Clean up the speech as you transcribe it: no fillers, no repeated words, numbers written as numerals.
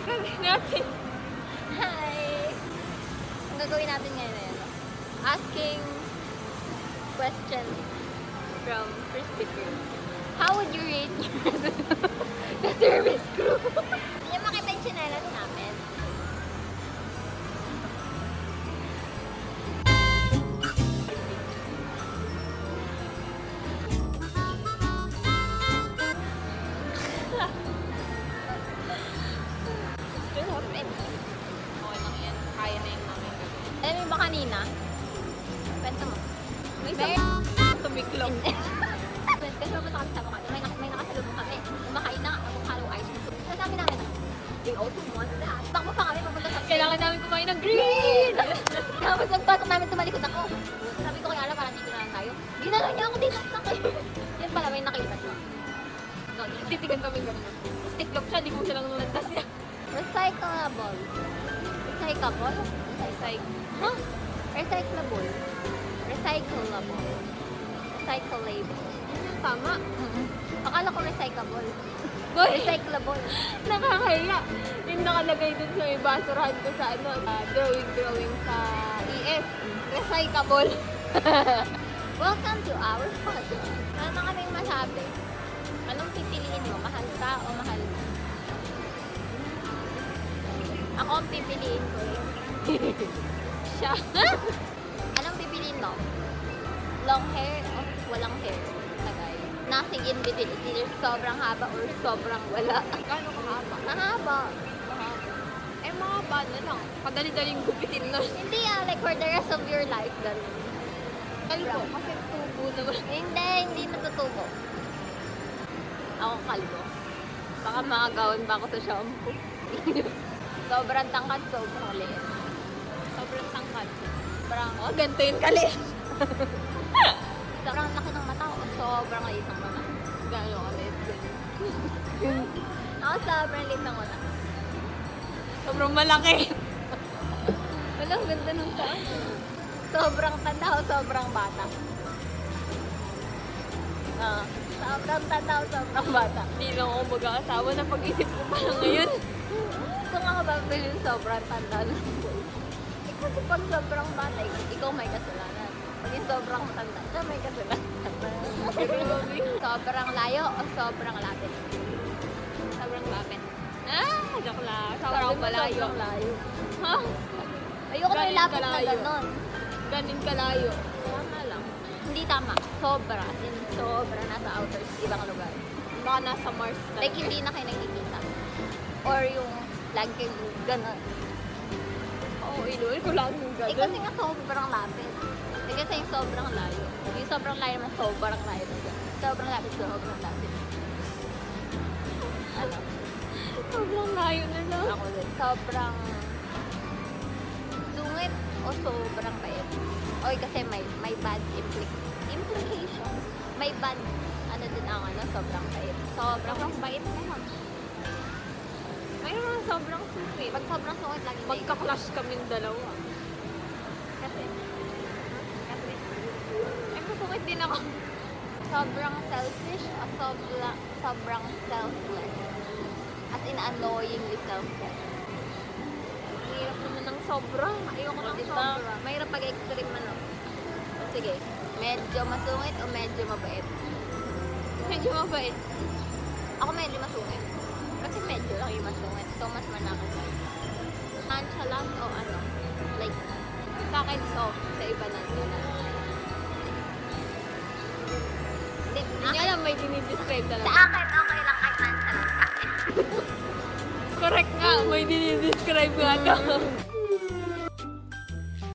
Gagawin natin. Hi! Ang gagawin natin ngayon ay ano? Asking questions from Krispy Kreme. How would you rate the service crew? Hindi niyo makita yung chinelas namin. Okay lang yan. Kaya na yung namin gagawin. Alam mo ba kanina? Kwento mo. May Mer- tumiklop. Kasi pumunta kami sa Bukal. May nakasalubong kami. Kumakain na ang halo ice cream. So sabi namin, we also want that. Takbo pa kami papunta sa Kailangan namin kumain ng green! Tapos pagpasok namin tumalikod ako. Sabi ko kay Ala, parang dito na lang tayo. Ginala niya ako dito na kayo. Yan pala, may nakita siya. Titigan kami gano'n. Stiklop siya, di ko siya lang nunantas niya. Recyclable. Recyclable? Huh? Recyclable. Recyclable. Recyclable. Tama. Akala ko recyclable. Boy, Recyclable. nakakahiya. Yung nakalagay dun sa may basurahan ko sa ano, drawing sa ES. Recyclable. Welcome to our podcast. Ano na kaming masabi? Anong pipiliin mo? Mahal ka o mahal mo? Ako ang pipiliin ko Siya. Anong pipiliin mo? Long hair o walang hair? Tagay. Nothing in between. It's either sobrang haba or sobrang wala. Gano'n kahaba? Mahaba. Mahaba. Eh, mahaba na lang. Padali-daling gupitin na. Hindi like for the rest of your life. Ganun. Kalbo, kasi tubo naman. Hindi natutubo. Ako kalbo. Baka makagawan ba ako sa shampoo? Sobrang tangkad, sobrang liit. Sobrang tangkad. Sobrang, Oh, ganito yung kalit. sobrang laki ng mata ko, sobrang liit ng mata. Gano'n kalit. Ako sobrang liit ng mata. Sobrang malaki. Walang ganda ng taas. Sobrang tanda o sobrang bata. Sobrang tanda o sobrang bata. Hindi lang ako mag-aasawa na pag-isip ko pa lang ngayon. Kung ako babili yung sobrang tanda ng boy. Kasi pag sobrang bata, ikaw may kasalanan. Pag yung sobrang matanda, siya may kasalanan. Sobrang layo o sobrang lapit? Sobrang lapit. Ah, joke lang. Sabi Sobrang mo, malayo. sobrang layo. Ha? Ayoko na yung Galing lapit na kalayo. gano'n. Ganin kalayo. Tama lang. Hindi tama. Sobra. As in, sobra nasa outer ibang lugar. Baka nasa Mars na. Like, hindi na kayo nakikita. Or yung lagi kayo gano'n. Oo, inuwi ko lang yung Eh, gano'n. kasi nga sobrang lapit. Eh, kasi yung sobrang layo. Yung sobrang layo naman, sobrang layo. Sobrang lapit, sobrang lapit. Ano? Sobrang layo na lang. Ako din. Sobrang sungit o sobrang bait. Oy, kasi may bad implication. May bad, ano din ang ano, sobrang bait. Sobrang bait naman. Mayroon mga sobrang sungit. Pag sobrang sungit, lagi Magka-clash kaming dalawa. Kasi, Eh, masungit din ako. sobrang selfish o sobrang selfless. As in, annoyingly selfless. Hirap naman ng sobra. Ayoko ng Diba? sobra. Mahirap pag-extreme ano. Sige, medyo masungit o medyo mabait? Medyo mabait. Ako medyo masungit. Kasi medyo lang yung masungit. So, mas malaki. Nonchalant o ano? Like, Sa akin, soft. Sa iba na. Hindi niya alam may dinidescribe sa talaga. akin, okay lang kahit nonchalant. Correct nga, may dinidescribe nga to.